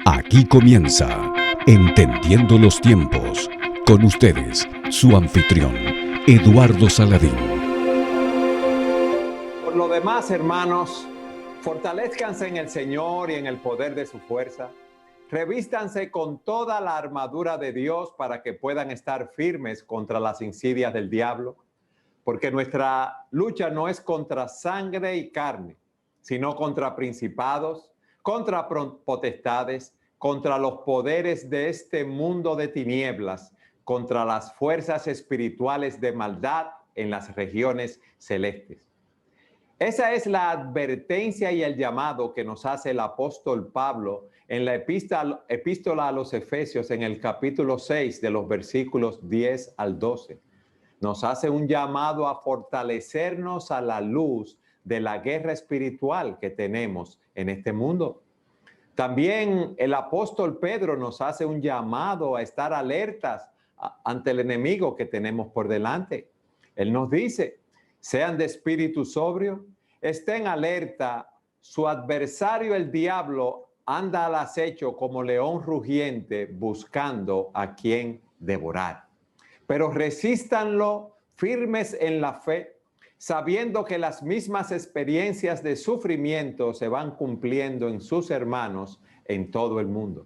Aquí comienza Entendiendo los Tiempos. Con ustedes, su anfitrión, Eduardo Saladín. Por lo demás, hermanos, fortalezcanse en el Señor y en el poder de su fuerza. Revístanse con toda la armadura de Dios para que puedan estar firmes contra las insidias del diablo, porque nuestra lucha no es contra sangre y carne, sino contra principados, contra potestades, contra los poderes de este mundo de tinieblas, contra las fuerzas espirituales de maldad en las regiones celestes. Esa es la advertencia y el llamado que nos hace el apóstol Pablo en la epístola a los Efesios en el capítulo 6 de los versículos 10 al 12. Nos hace un llamado a fortalecernos a la luz de la guerra espiritual que tenemos en este mundo. También el apóstol Pedro nos hace un llamado a estar alertas ante el enemigo que tenemos por delante. Él nos dice: sean de espíritu sobrio, estén alerta, su adversario el diablo anda al acecho como león rugiente buscando a quien devorar. Pero resístanlo firmes en la fe, sabiendo que las mismas experiencias de sufrimiento se van cumpliendo en sus hermanos en todo el mundo.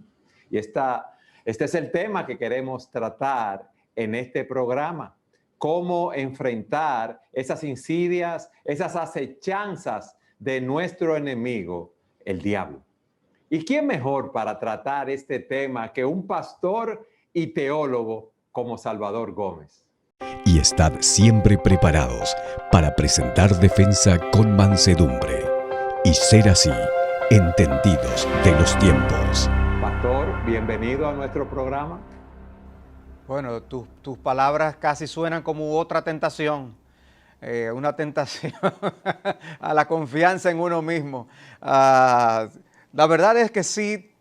Y este es el tema que queremos tratar en este programa: cómo enfrentar esas insidias, esas acechanzas de nuestro enemigo, el diablo. ¿Y quién mejor para tratar este tema que un pastor y teólogo como Salvador Gómez? Y estad siempre preparados para presentar defensa con mansedumbre y ser así entendidos de los tiempos. Pastor, bienvenido a nuestro programa. Bueno, tus palabras casi suenan como otra tentación, una tentación a la confianza en uno mismo. La verdad es que sí,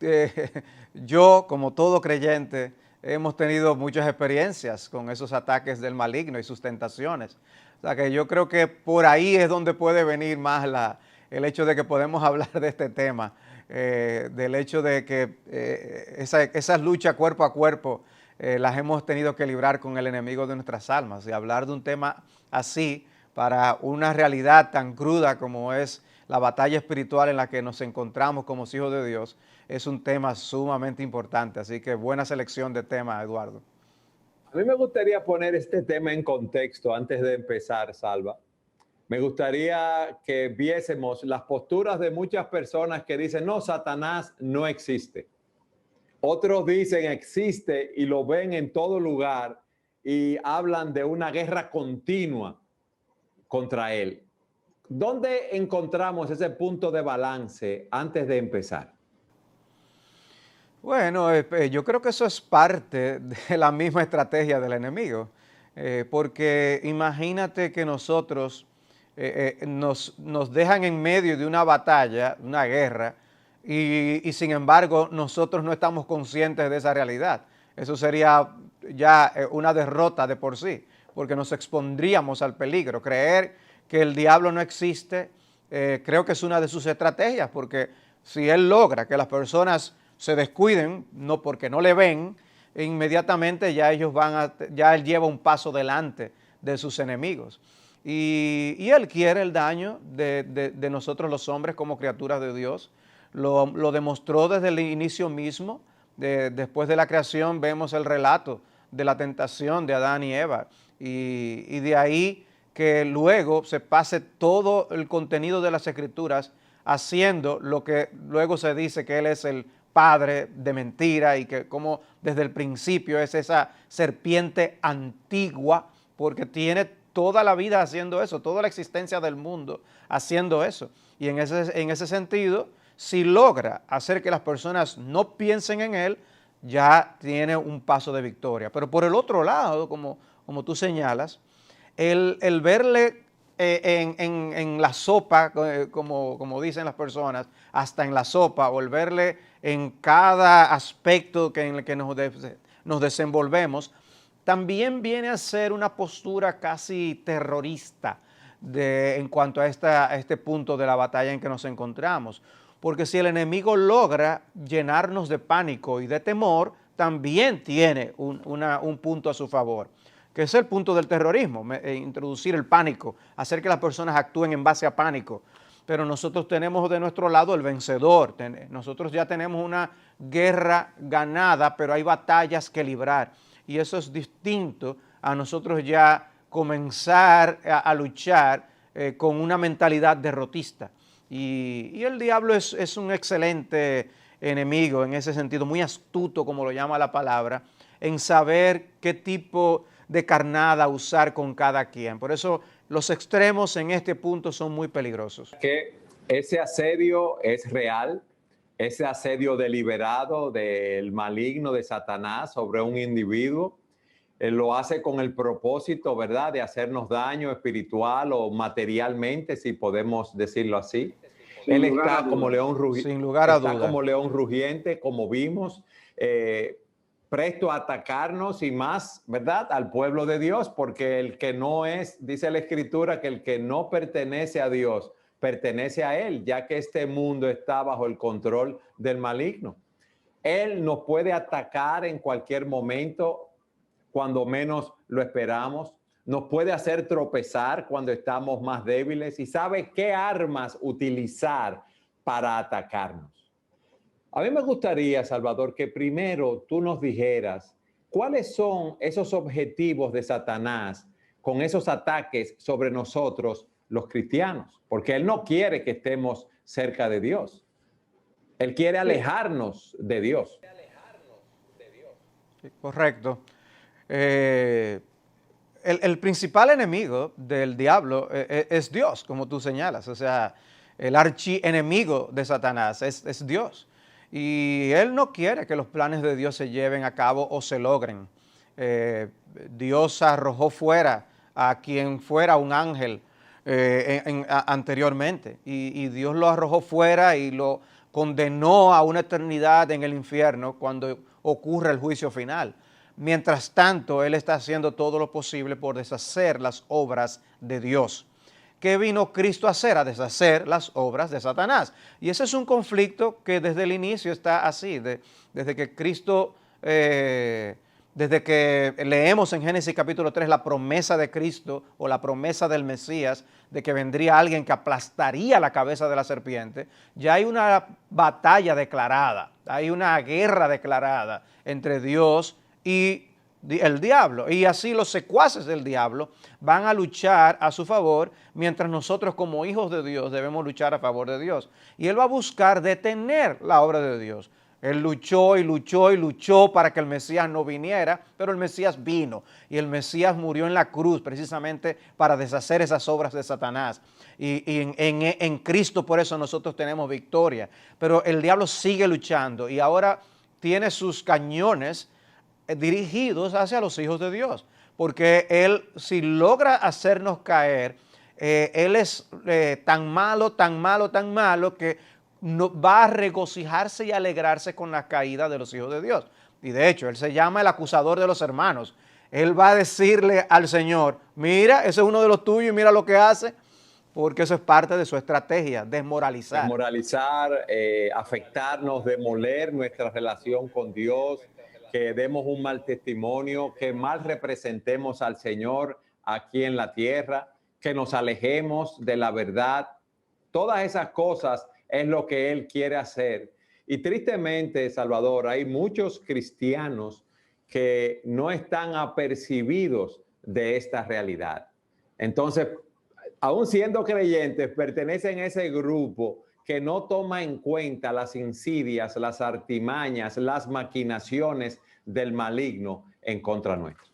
yo, como todo creyente, hemos tenido muchas experiencias con esos ataques del maligno y sus tentaciones. O sea que yo creo que por ahí es donde puede venir más el hecho de que podemos hablar de este tema, del hecho de que esas luchas cuerpo a cuerpo las hemos tenido que librar con el enemigo de nuestras almas. Y hablar de un tema así para una realidad tan cruda como es la batalla espiritual en la que nos encontramos como hijos de Dios es un tema sumamente importante. Así que buena selección de tema, Eduardo. A mí me gustaría poner este tema en contexto antes de empezar, Salva. Me gustaría que viésemos las posturas de muchas personas que dicen: no, Satanás no existe. Otros dicen existe y lo ven en todo lugar y hablan de una guerra continua contra él. ¿Dónde encontramos ese punto de balance antes de empezar? Bueno, yo creo que eso es parte de la misma estrategia del enemigo, porque imagínate que nosotros nos dejan en medio de una batalla, una guerra, y sin embargo nosotros no estamos conscientes de esa realidad. Eso sería ya una derrota de por sí, porque nos expondríamos al peligro. Creer que el diablo no existe, creo que es una de sus estrategias, porque si él logra que las personas se descuiden, no porque no le ven, inmediatamente ya ya él lleva un paso delante de sus enemigos. Y él quiere el daño de nosotros los hombres como criaturas de Dios. Lo demostró desde el inicio mismo. Después de la creación vemos el relato de la tentación de Adán y Eva. Y de ahí que luego se pase todo el contenido de las Escrituras haciendo lo que luego se dice que él es el padre de mentira y que como desde el principio es esa serpiente antigua, porque tiene toda la vida haciendo eso, toda la existencia del mundo haciendo eso. Y en ese sentido, si logra hacer que las personas no piensen en él, ya tiene un paso de victoria. Pero por el otro lado, como tú señalas, el verle en la sopa, como dicen las personas, hasta en la sopa, o el verle en cada aspecto en el que nos desenvolvemos, también viene a ser una postura casi terrorista en cuanto a este punto de la batalla en que nos encontramos. porque si el enemigo logra llenarnos de pánico y de temor, también tiene un punto a su favor, que es el punto del terrorismo, introducir el pánico, hacer que las personas actúen en base a pánico. Pero nosotros tenemos de nuestro lado el vencedor, nosotros ya tenemos una guerra ganada, pero hay batallas que librar, y eso es distinto a nosotros ya comenzar a luchar con una mentalidad derrotista. Y el diablo es un excelente enemigo en ese sentido, muy astuto, como lo llama la palabra, en saber qué tipo de carnada usar con cada quien. Por eso los extremos en este punto son muy peligrosos. Que ese asedio es real, ese asedio deliberado del maligno de Satanás sobre un individuo, lo hace con el propósito, ¿verdad?, de hacernos daño espiritual o materialmente, si podemos decirlo así. Él está como león rugiente, sin lugar a duda, como león rugiente, como vimos, presto a atacarnos y más, ¿verdad?, al pueblo de Dios, porque el que no es, dice la Escritura, que el que no pertenece a Dios, pertenece a Él, ya que este mundo está bajo el control del maligno. Él nos puede atacar en cualquier momento, cuando menos lo esperamos, nos puede hacer tropezar cuando estamos más débiles y sabe qué armas utilizar para atacarnos. A mí me gustaría, Salvador, que primero tú nos dijeras cuáles son esos objetivos de Satanás con esos ataques sobre nosotros, los cristianos, porque él no quiere que estemos cerca de Dios. Él quiere alejarnos de Dios. Correcto. El principal enemigo del diablo es Dios, como tú señalas. O sea, el archienemigo de Satanás es Dios. Y él no quiere que los planes de Dios se lleven a cabo o se logren. Dios arrojó fuera a quien fuera un ángel anteriormente. Y Dios lo arrojó fuera y lo condenó a una eternidad en el infierno cuando ocurre el juicio final. Mientras tanto, Él está haciendo todo lo posible por deshacer las obras de Dios. ¿Qué vino Cristo a hacer? A deshacer las obras de Satanás. Y ese es un conflicto que desde el inicio está así. Desde que Cristo, desde que leemos en Génesis capítulo 3 la promesa de Cristo o la promesa del Mesías de que vendría alguien que aplastaría la cabeza de la serpiente, ya hay una batalla declarada, hay una guerra declarada entre Dios y el diablo, y así los secuaces del diablo van a luchar a su favor, mientras nosotros como hijos de Dios debemos luchar a favor de Dios, y él va a buscar detener la obra de Dios. Él luchó y luchó y luchó para que el Mesías no viniera, pero el Mesías vino, y el Mesías murió en la cruz precisamente para deshacer esas obras de Satanás, y en Cristo por eso nosotros tenemos victoria, pero el diablo sigue luchando, y ahora tiene sus cañones dirigidos hacia los hijos de Dios, porque él, si logra hacernos caer, él es tan malo, tan malo, tan malo, que no, va a regocijarse y alegrarse con la caída de los hijos de Dios. Y de hecho, él se llama el acusador de los hermanos. Él va a decirle al Señor, mira, ese es uno de los tuyos y mira lo que hace, porque eso es parte de su estrategia, desmoralizar. Desmoralizar, afectarnos, demoler nuestra relación con Dios, que demos un mal testimonio, que mal representemos al Señor aquí en la tierra, que nos alejemos de la verdad. Todas esas cosas es lo que Él quiere hacer. Y tristemente, Salvador, hay muchos cristianos que no están apercibidos de esta realidad. Entonces, aún siendo creyentes, pertenecen a ese grupo que no toma en cuenta las insidias, las artimañas, las maquinaciones del maligno en contra nuestra.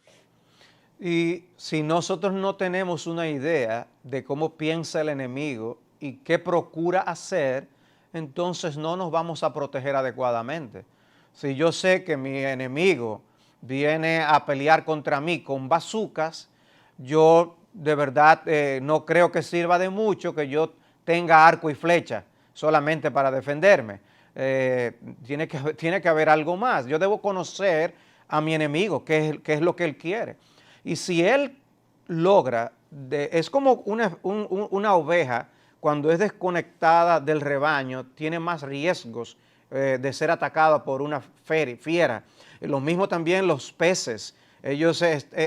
Y si nosotros no tenemos una idea de cómo piensa el enemigo y qué procura hacer, entonces no nos vamos a proteger adecuadamente. Si yo sé que mi enemigo viene a pelear contra mí con bazucas, yo de verdad no creo que sirva de mucho que yo tenga arco y flecha solamente para defenderme. Tiene que haber algo más. Yo debo conocer a mi enemigo, qué es lo que él quiere. Y si él logra, es como una oveja cuando es desconectada del rebaño, tiene más riesgos de ser atacada por una fiera. Lo mismo también los peces. Ellos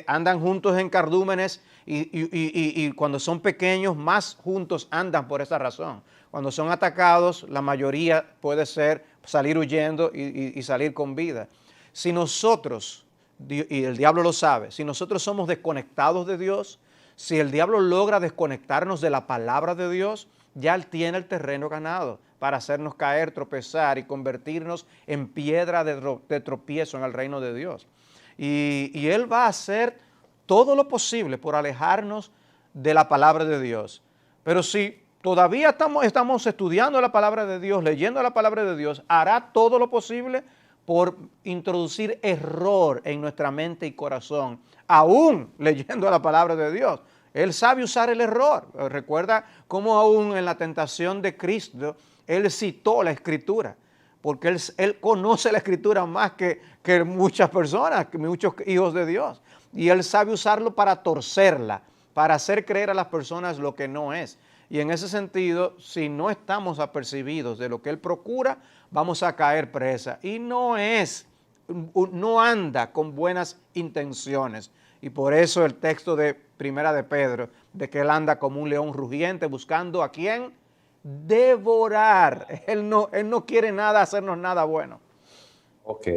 andan juntos en cardúmenes y cuando son pequeños más juntos andan por esa razón. Cuando son atacados, la mayoría puede ser salir huyendo y salir con vida. Si nosotros, y el diablo lo sabe, si nosotros somos desconectados de Dios, si el diablo logra desconectarnos de la palabra de Dios, ya él tiene el terreno ganado para hacernos caer, tropezar y convertirnos en piedra de tropiezo en el reino de Dios. Y él va a hacer todo lo posible por alejarnos de la palabra de Dios. Pero si todavía estamos estudiando la palabra de Dios, leyendo la palabra de Dios, hará todo lo posible por introducir error en nuestra mente y corazón, aún leyendo la palabra de Dios. Él sabe usar el error. Recuerda cómo aún en la tentación de Cristo, él citó la Escritura, porque él conoce la Escritura más que muchas personas, que muchos hijos de Dios. Y él sabe usarlo para torcerla, para hacer creer a las personas lo que no es. Y en ese sentido, si no estamos apercibidos de lo que él procura, vamos a caer presa. Y no anda con buenas intenciones. Y por eso el texto de Primera de Pedro, de que él anda como un león rugiente buscando a quién devorar. Él no quiere hacernos nada bueno. Ok,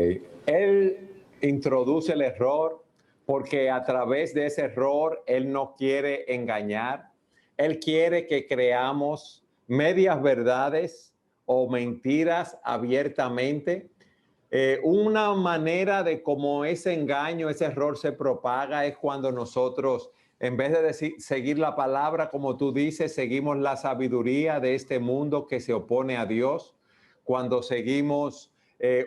él introduce el error porque a través de ese error él no quiere engañar. Él quiere que creamos medias verdades o mentiras abiertamente. Una manera de cómo ese engaño, ese error se propaga es cuando nosotros, en vez de seguir la palabra, como tú dices, seguimos la sabiduría de este mundo que se opone a Dios, cuando seguimos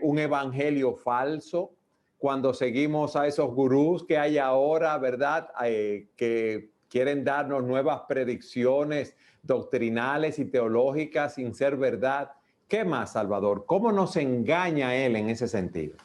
un evangelio falso, cuando seguimos a esos gurús que hay ahora, ¿verdad? Que quieren darnos nuevas predicciones doctrinales y teológicas sin ser verdad. ¿Qué más, Salvador? ¿Cómo nos engaña él en ese sentido?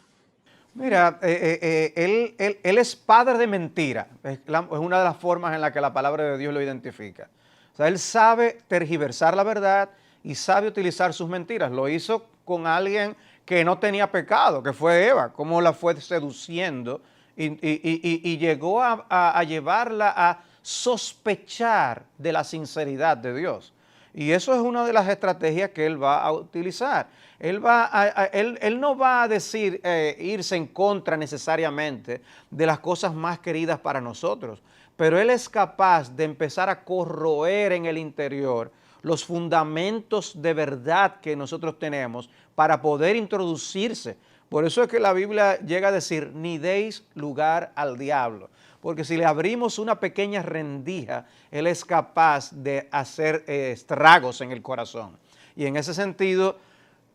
Mira, él es padre de mentira. Es una de las formas en las que la palabra de Dios lo identifica. O sea, él sabe tergiversar la verdad y sabe utilizar sus mentiras. Lo hizo con alguien que no tenía pecado, que fue Eva, cómo la fue seduciendo y llegó a llevarla a sospechar de la sinceridad de Dios. Y eso es una de las estrategias que él va a utilizar. Él no va a decir irse en contra necesariamente de las cosas más queridas para nosotros, pero él es capaz de empezar a corroer en el interior los fundamentos de verdad que nosotros tenemos para poder introducirse. Por eso es que la Biblia llega a decir, ni deis lugar al diablo. Porque si le abrimos una pequeña rendija, él es capaz de hacer estragos en el corazón. Y en ese sentido,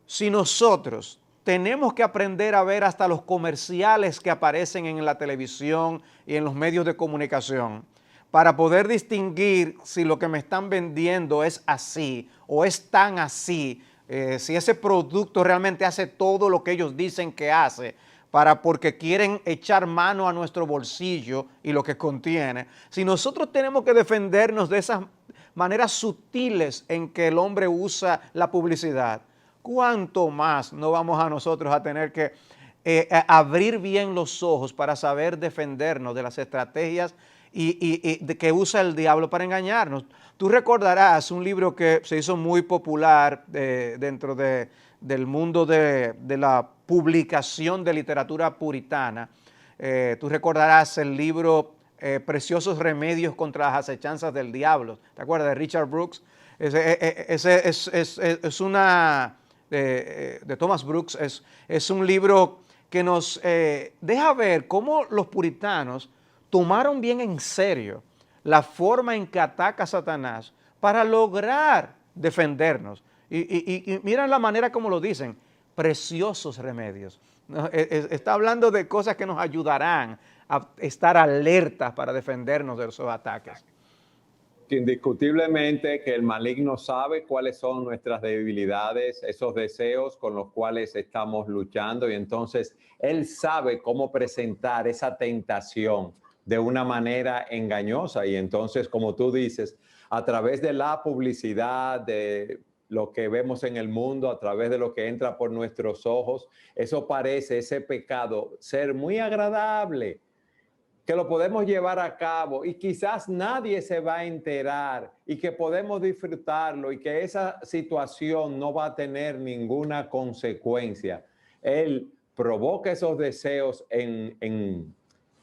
si nosotros tenemos que aprender a ver hasta los comerciales que aparecen en la televisión y en los medios de comunicación, para poder distinguir si lo que me están vendiendo es así o es tan así, si ese producto realmente hace todo lo que ellos dicen que hace, porque quieren echar mano a nuestro bolsillo y lo que contiene. Si nosotros tenemos que defendernos de esas maneras sutiles en que el hombre usa la publicidad, ¿cuánto más no vamos a nosotros a tener que abrir bien los ojos para saber defendernos de las estrategias de que usa el diablo para engañarnos? Tú recordarás un libro que se hizo muy popular dentro del mundo de la publicación de literatura puritana. Tú recordarás el libro Preciosos Remedios contra las Acechanzas del Diablo. ¿Te acuerdas de Richard Brooks? Es una de Thomas Brooks. Es un libro que nos deja ver cómo los puritanos tomaron bien en serio la forma en que ataca Satanás para lograr defendernos. Y miren la manera como lo dicen, preciosos remedios. Está hablando de cosas que nos ayudarán a estar alertas para defendernos de esos ataques. Indiscutiblemente que el maligno sabe cuáles son nuestras debilidades, esos deseos con los cuales estamos luchando, y entonces él sabe cómo presentar esa tentación de una manera engañosa. Y entonces, como tú dices, a través de la publicidad, de lo que vemos en el mundo, a través de lo que entra por nuestros ojos, eso parece, ese pecado, ser muy agradable, que lo podemos llevar a cabo y quizás nadie se va a enterar y que podemos disfrutarlo y que esa situación no va a tener ninguna consecuencia. Él provoca esos deseos,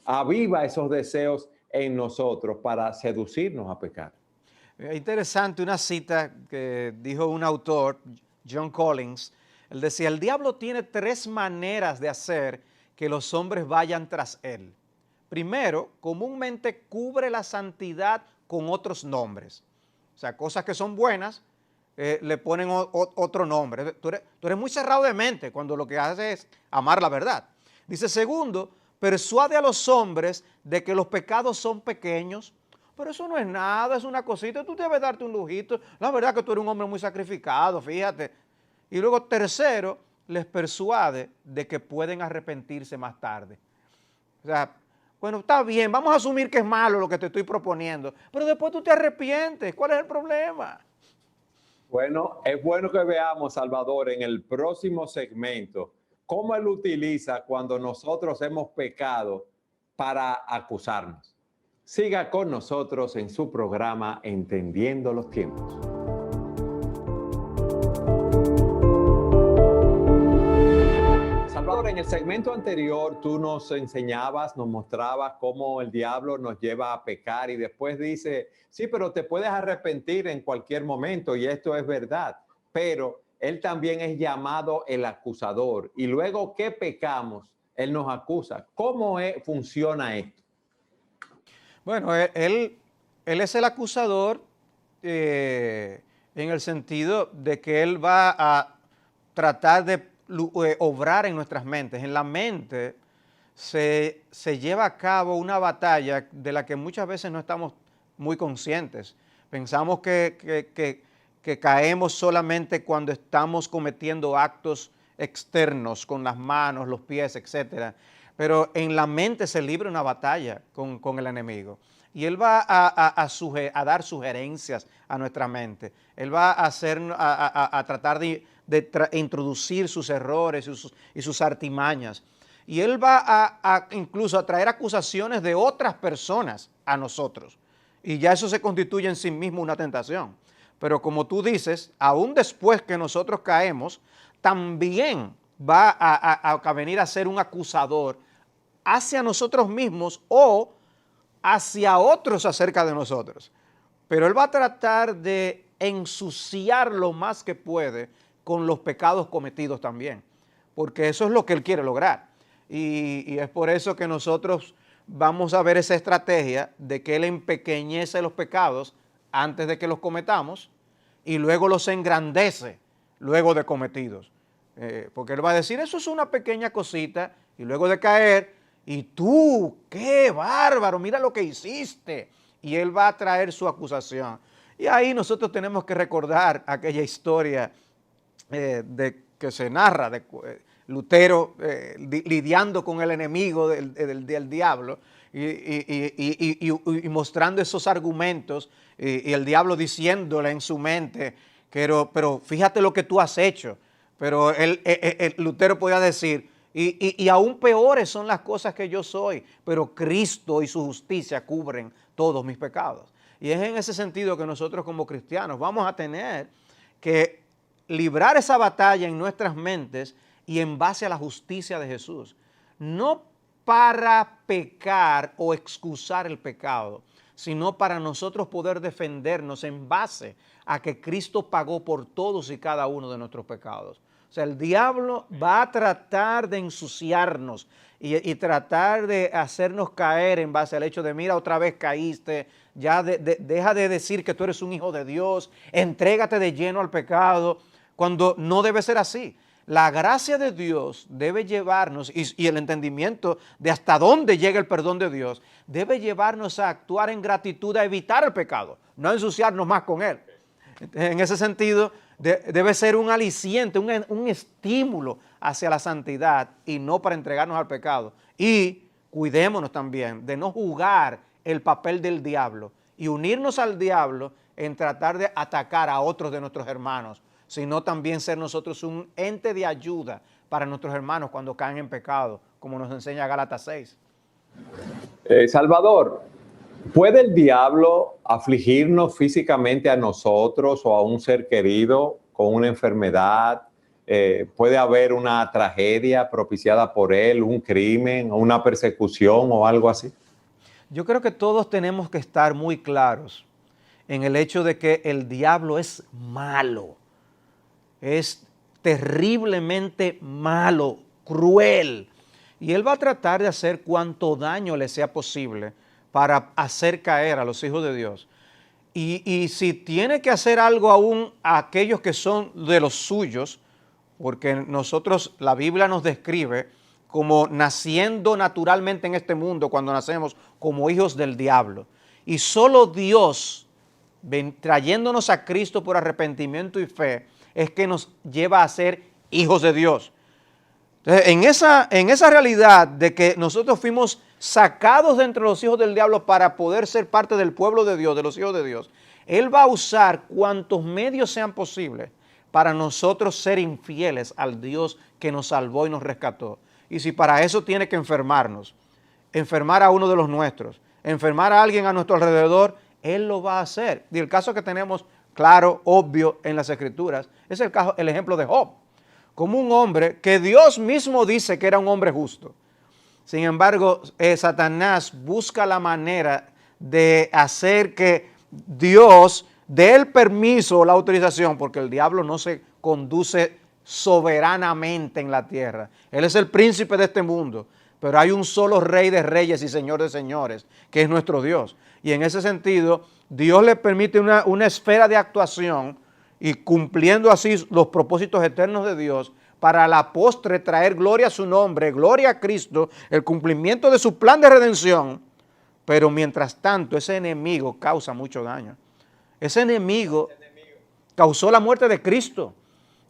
aviva esos deseos en nosotros para seducirnos a pecar. Interesante una cita que dijo un autor, John Collins. Él decía, el diablo tiene 3 maneras de hacer que los hombres vayan tras él. Primero, comúnmente cubre la santidad con otros nombres. O sea, cosas que son buenas, le ponen otro nombre. Tú eres muy cerrado de mente cuando lo que haces es amar la verdad. Dice, segundo, persuade a los hombres de que los pecados son pequeños, pero eso no es nada, es una cosita, tú debes darte un lujito. La verdad que tú eres un hombre muy sacrificado, fíjate. Y luego, tercero, les persuade de que pueden arrepentirse más tarde. O sea, bueno, está bien, vamos a asumir que es malo lo que te estoy proponiendo, pero después tú te arrepientes. ¿Cuál es el problema? Bueno, es bueno que veamos, Salvador, en el próximo segmento, cómo Él utiliza cuando nosotros hemos pecado para acusarnos. Siga con nosotros en su programa Entendiendo los Tiempos. Salvador, en el segmento anterior tú nos enseñabas, nos mostrabas cómo el diablo nos lleva a pecar y después dice, sí, pero te puedes arrepentir en cualquier momento y esto es verdad, pero él también es llamado el acusador y luego que pecamos, él nos acusa. ¿Cómo funciona esto? Bueno, él es el acusador en el sentido de que él va a tratar de obrar en nuestras mentes. En la mente se lleva a cabo una batalla de la que muchas veces no estamos muy conscientes. Pensamos que caemos solamente cuando estamos cometiendo actos externos con las manos, los pies, etcétera. Pero en la mente se libra una batalla con el enemigo. Y él va a dar sugerencias a nuestra mente. Él va a tratar de introducir sus errores y sus artimañas. Y él va incluso a traer acusaciones de otras personas a nosotros. Y ya eso se constituye en sí mismo una tentación. Pero como tú dices, aún después que nosotros caemos, también va a venir a ser un acusador hacia nosotros mismos o hacia otros acerca de nosotros. Pero él va a tratar de ensuciar lo más que puede con los pecados cometidos también, porque eso es lo que él quiere lograr. Y es por eso que nosotros vamos a ver esa estrategia de que él empequeñece los pecados antes de que los cometamos y luego los engrandece luego de cometidos. Porque él va a decir, eso es una pequeña cosita, y luego de caer, y tú, qué bárbaro, mira lo que hiciste. Y él va a traer su acusación. Y ahí nosotros tenemos que recordar aquella historia que se narra de Lutero lidiando con el enemigo del diablo y mostrando esos argumentos y el diablo diciéndole en su mente, pero fíjate lo que tú has hecho. Pero Lutero podía decir, y aún peores son las cosas que yo soy, pero Cristo y su justicia cubren todos mis pecados. Y es en ese sentido que nosotros como cristianos vamos a tener que librar esa batalla en nuestras mentes y en base a la justicia de Jesús. No para pecar o excusar el pecado, sino para nosotros poder defendernos en base a que Cristo pagó por todos y cada uno de nuestros pecados. O sea, el diablo va a tratar de ensuciarnos y tratar de hacernos caer en base al hecho de, mira, otra vez caíste, ya deja de decir que tú eres un hijo de Dios, entrégate de lleno al pecado, cuando no debe ser así. La gracia de Dios debe llevarnos, y el entendimiento de hasta dónde llega el perdón de Dios, debe llevarnos a actuar en gratitud, a evitar el pecado, no a ensuciarnos más con él. En ese sentido, debe ser un aliciente, un estímulo hacia la santidad y no para entregarnos al pecado. Y cuidémonos también de no jugar el papel del diablo y unirnos al diablo en tratar de atacar a otros de nuestros hermanos, sino también ser nosotros un ente de ayuda para nuestros hermanos cuando caen en pecado, como nos enseña Gálatas 6. Salvador, ¿puede el diablo afligirnos físicamente a nosotros o a un ser querido con una enfermedad? ¿Puede haber una tragedia propiciada por él, un crimen, una persecución o algo así? Yo creo que todos tenemos que estar muy claros en el hecho de que el diablo es malo, es terriblemente malo, cruel, y él va a tratar de hacer cuanto daño le sea posible para hacer caer a los hijos de Dios. Y si tiene que hacer algo aún a aquellos que son de los suyos, porque nosotros, la Biblia nos describe como naciendo naturalmente en este mundo cuando nacemos como hijos del diablo. Y solo Dios, trayéndonos a Cristo por arrepentimiento y fe, es que nos lleva a ser hijos de Dios. Entonces, en esa realidad de que nosotros fuimos sacados de entre los hijos del diablo para poder ser parte del pueblo de Dios, de los hijos de Dios, Él va a usar cuantos medios sean posibles para nosotros ser infieles al Dios que nos salvó y nos rescató. Y si para eso tiene que enfermarnos, enfermar a uno de los nuestros, enfermar a alguien a nuestro alrededor, Él lo va a hacer. Y el caso que tenemos claro, obvio en las Escrituras, es el ejemplo de Job, como un hombre que Dios mismo dice que era un hombre justo. Sin embargo, Satanás busca la manera de hacer que Dios dé el permiso o la autorización, porque el diablo no se conduce soberanamente en la tierra. Él es el príncipe de este mundo, pero hay un solo rey de reyes y señor de señores, que es nuestro Dios. Y en ese sentido, Dios le permite una esfera de actuación y cumpliendo así los propósitos eternos de Dios, para la postre traer gloria a su nombre, gloria a Cristo, el cumplimiento de su plan de redención. Pero mientras tanto, ese enemigo causa mucho daño. Ese enemigo causó la muerte de Cristo.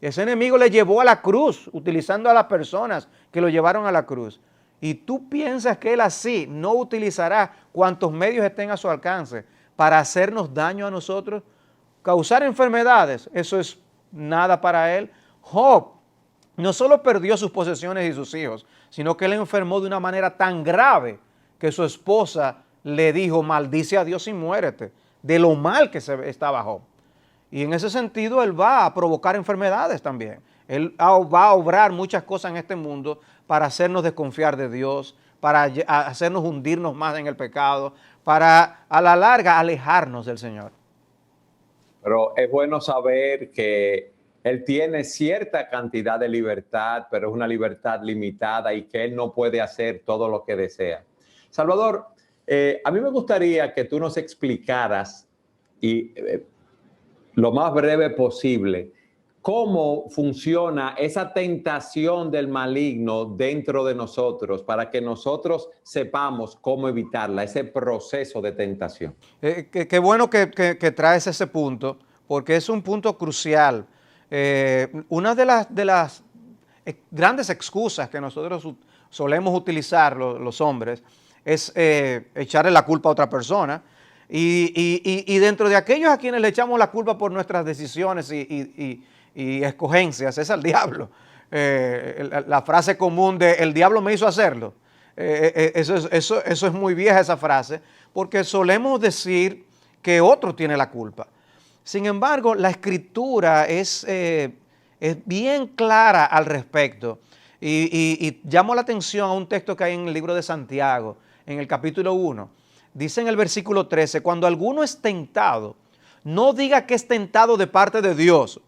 Ese enemigo le llevó a la cruz, utilizando a las personas que lo llevaron a la cruz. Y tú piensas que él así no utilizará cuantos medios estén a su alcance para hacernos daño a nosotros, causar enfermedades. Eso es nada para él. Job no solo perdió sus posesiones y sus hijos, sino que él enfermó de una manera tan grave que su esposa le dijo: maldice a Dios y muérete, de lo mal que estaba Job. Y en ese sentido él va a provocar enfermedades también. Él va a obrar muchas cosas en este mundo para hacernos desconfiar de Dios, para hacernos hundirnos más en el pecado, para a la larga alejarnos del Señor. Pero es bueno saber que Él tiene cierta cantidad de libertad, pero es una libertad limitada y que Él no puede hacer todo lo que desea. Salvador, a mí me gustaría que tú nos explicaras, y lo más breve posible, cómo funciona esa tentación del maligno dentro de nosotros para que nosotros sepamos cómo evitarla, ese proceso de tentación. Qué bueno que traes ese punto, porque es un punto crucial. Una de las grandes excusas que nosotros solemos utilizar los hombres es echarle la culpa a otra persona, y dentro de aquellos a quienes le echamos la culpa por nuestras decisiones y escogencias es al diablo. La frase común de el diablo me hizo hacerlo, eso es muy vieja esa frase, porque solemos decir que otro tiene la culpa. Sin embargo, la Escritura es bien clara al respecto, y llamo la atención a un texto que hay en el libro de Santiago, en el capítulo 1. Dice en el versículo 13, cuando alguno es tentado, no diga que es tentado de parte de Dios.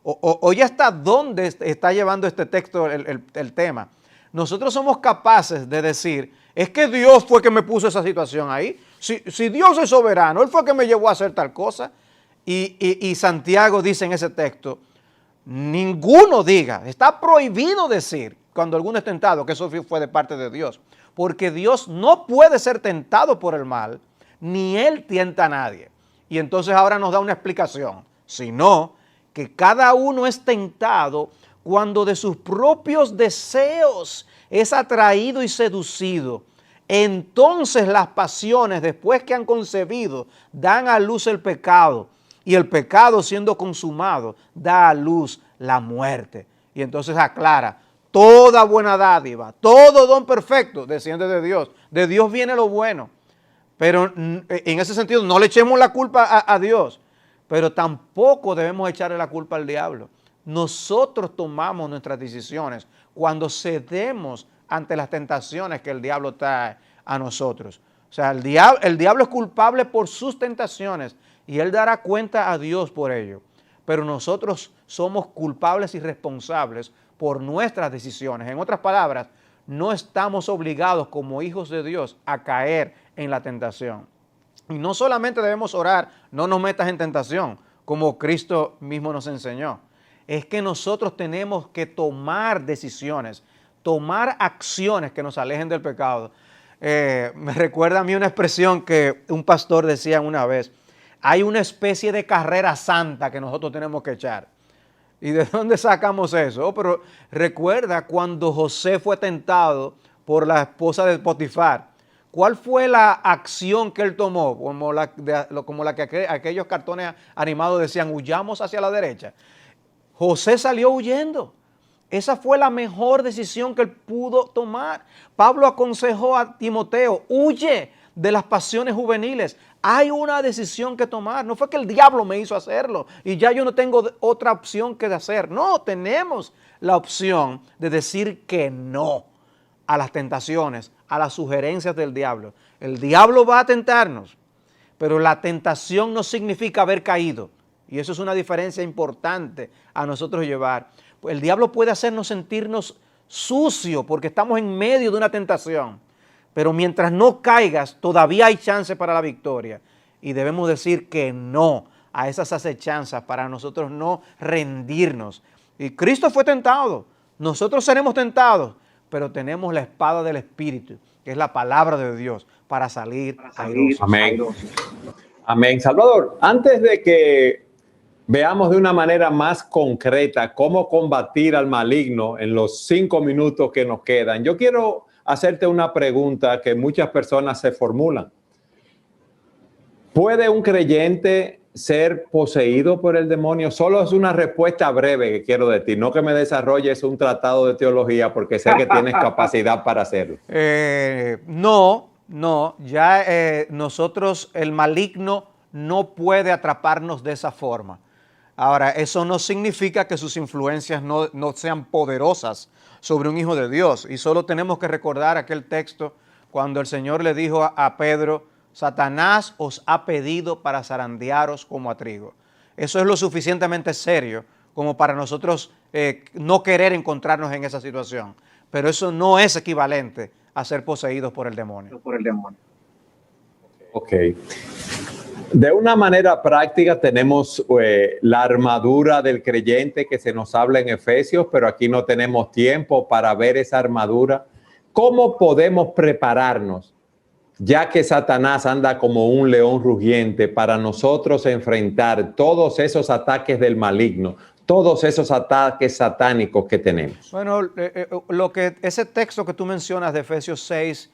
Oye hasta dónde está llevando este texto el tema. Nosotros somos capaces de decir, es que Dios fue que me puso esa situación ahí. Si Dios es soberano, Él fue que me llevó a hacer tal cosa. Y Santiago dice en ese texto, ninguno diga, está prohibido decir cuando alguno es tentado que eso fue de parte de Dios, porque Dios no puede ser tentado por el mal, ni Él tienta a nadie. Y entonces ahora nos da una explicación, sino que cada uno es tentado cuando de sus propios deseos es atraído y seducido. Entonces las pasiones, después que han concebido, dan a luz el pecado, y el pecado siendo consumado, da a luz la muerte. Y entonces aclara, toda buena dádiva, todo don perfecto desciende de Dios. De Dios viene lo bueno. Pero en ese sentido no le echemos la culpa a Dios, pero tampoco debemos echarle la culpa al diablo. Nosotros tomamos nuestras decisiones cuando cedemos ante las tentaciones que el diablo trae a nosotros. O sea, el diablo es culpable por sus tentaciones y él dará cuenta a Dios por ello. Pero nosotros somos culpables y responsables por nuestras decisiones. En otras palabras, no estamos obligados como hijos de Dios a caer en la tentación. Y no solamente debemos orar, no nos metas en tentación, como Cristo mismo nos enseñó. Es que nosotros tenemos que tomar decisiones, tomar acciones que nos alejen del pecado. Me recuerda a mí una expresión que un pastor decía una vez: hay una especie de carrera santa que nosotros tenemos que echar. ¿Y de dónde sacamos eso? Pero recuerda cuando José fue tentado por la esposa de Potifar. ¿Cuál fue la acción que él tomó? Como la que aquellos cartones animados decían, huyamos hacia la derecha. José salió huyendo. Esa fue la mejor decisión que él pudo tomar. Pablo aconsejó a Timoteo, huye de las pasiones juveniles. Hay una decisión que tomar. No fue que el diablo me hizo hacerlo y ya yo no tengo otra opción que de hacer. No, tenemos la opción de decir que no a las tentaciones, a las sugerencias del diablo. El diablo va a tentarnos, pero la tentación no significa haber caído. Y eso es una diferencia importante a nosotros llevar. El diablo puede hacernos sentirnos sucios porque estamos en medio de una tentación. Pero mientras no caigas, todavía hay chance para la victoria. Y debemos decir que no a esas acechanzas para nosotros no rendirnos. Y Cristo fue tentado. Nosotros seremos tentados, pero tenemos la espada del Espíritu, que es la palabra de Dios, para salir airosos. Amén. Amén. Salvador, antes de que veamos de una manera más concreta cómo combatir al maligno en los 5 minutos que nos quedan, yo quiero hacerte una pregunta que muchas personas se formulan. ¿Puede un creyente ser poseído por el demonio? Solo es una respuesta breve que quiero decir, no que me desarrolles un tratado de teología porque sé que tienes capacidad para hacerlo. No, nosotros, el maligno no puede atraparnos de esa forma. Ahora, eso no significa que sus influencias no sean poderosas sobre un hijo de Dios. Y solo tenemos que recordar aquel texto cuando el Señor le dijo a Pedro, Satanás os ha pedido para zarandearos como a trigo. Eso es lo suficientemente serio como para nosotros no querer encontrarnos en esa situación. Pero eso no es equivalente a ser poseídos por el demonio. Ok. De una manera práctica tenemos la armadura del creyente que se nos habla en Efesios, pero aquí no tenemos tiempo para ver esa armadura. ¿Cómo podemos prepararnos, ya que Satanás anda como un león rugiente, para nosotros enfrentar todos esos ataques del maligno, todos esos ataques satánicos que tenemos? Bueno, ese texto que tú mencionas de Efesios 6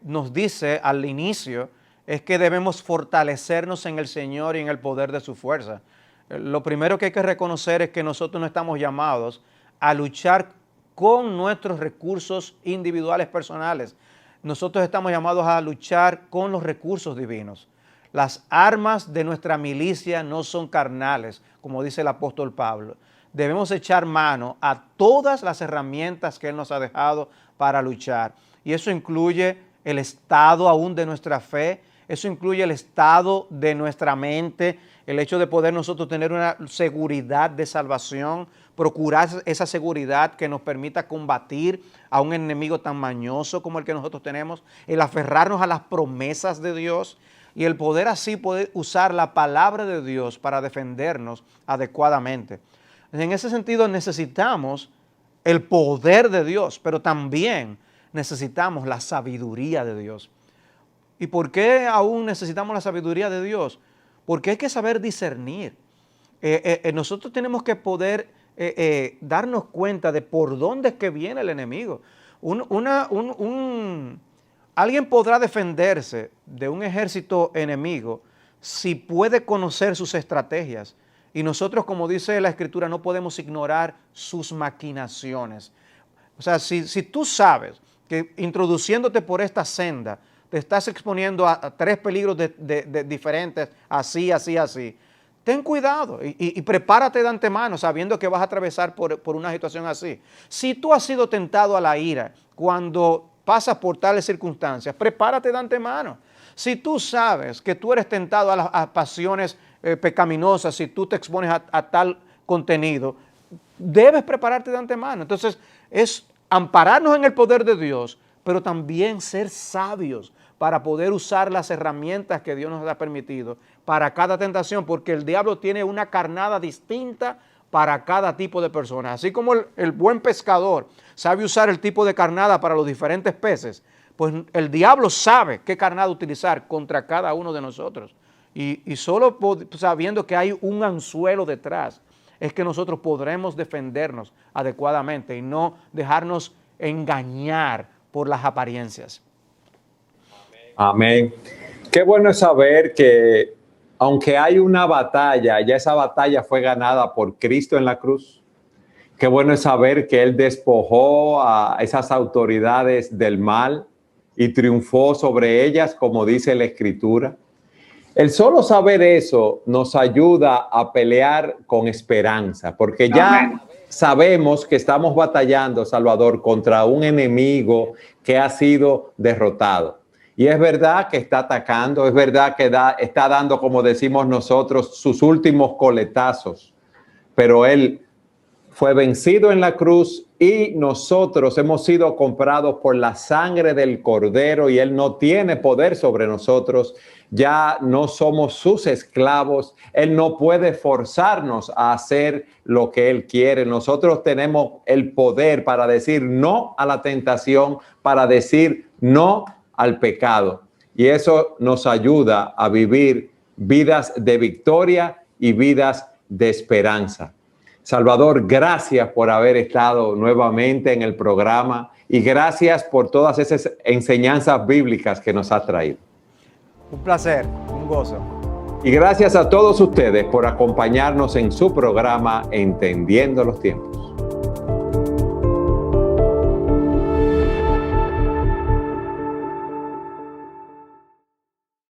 nos dice al inicio es que debemos fortalecernos en el Señor y en el poder de su fuerza. Lo primero que hay que reconocer es que nosotros no estamos llamados a luchar con nuestros recursos individuales personales. Nosotros estamos llamados a luchar con los recursos divinos. Las armas de nuestra milicia no son carnales, como dice el apóstol Pablo. Debemos echar mano a todas las herramientas que Él nos ha dejado para luchar. Y eso incluye el estado aún de nuestra fe, eso incluye el estado de nuestra mente, el hecho de poder nosotros tener una seguridad de salvación, procurar esa seguridad que nos permita combatir a un enemigo tan mañoso como el que nosotros tenemos, el aferrarnos a las promesas de Dios y el poder así poder usar la palabra de Dios para defendernos adecuadamente. En ese sentido necesitamos el poder de Dios, pero también necesitamos la sabiduría de Dios. ¿Y por qué aún necesitamos la sabiduría de Dios? Porque hay que saber discernir. Nosotros tenemos que poder darnos cuenta de por dónde es que viene el enemigo. Un Alguien podrá defenderse de un ejército enemigo si puede conocer sus estrategias. Y nosotros, como dice la Escritura, no podemos ignorar sus maquinaciones. O sea, si tú sabes que introduciéndote por esta senda te estás exponiendo a tres peligros diferentes, así, ten cuidado y prepárate de antemano sabiendo que vas a atravesar por una situación así. Si tú has sido tentado a la ira cuando pasas por tales circunstancias, prepárate de antemano. Si tú sabes que tú eres tentado a las pasiones pecaminosas, si tú te expones a tal contenido, debes prepararte de antemano. Entonces, es ampararnos en el poder de Dios, pero también ser sabios para poder usar las herramientas que Dios nos ha permitido para cada tentación, porque el diablo tiene una carnada distinta para cada tipo de persona. Así como el buen pescador sabe usar el tipo de carnada para los diferentes peces, pues el diablo sabe qué carnada utilizar contra cada uno de nosotros. Y solo sabiendo que hay un anzuelo detrás, es que nosotros podremos defendernos adecuadamente y no dejarnos engañar por las apariencias. Amén. Qué bueno es saber que aunque hay una batalla, ya esa batalla fue ganada por Cristo en la cruz. Qué bueno es saber que Él despojó a esas autoridades del mal y triunfó sobre ellas, como dice la Escritura. El solo saber eso nos ayuda a pelear con esperanza, porque ya sabemos que estamos batallando, Salvador, contra un enemigo que ha sido derrotado. Y es verdad que está atacando, es verdad que está dando, como decimos nosotros, sus últimos coletazos, pero Él fue vencido en la cruz y nosotros hemos sido comprados por la sangre del Cordero y Él no tiene poder sobre nosotros. Ya no somos sus esclavos. Él no puede forzarnos a hacer lo que Él quiere. Nosotros tenemos el poder para decir no a la tentación, para decir no al pecado. Y eso nos ayuda a vivir vidas de victoria y vidas de esperanza. Salvador, gracias por haber estado nuevamente en el programa y gracias por todas esas enseñanzas bíblicas que nos has traído. Un placer, un gozo. Y gracias a todos ustedes por acompañarnos en su programa Entendiendo los Tiempos.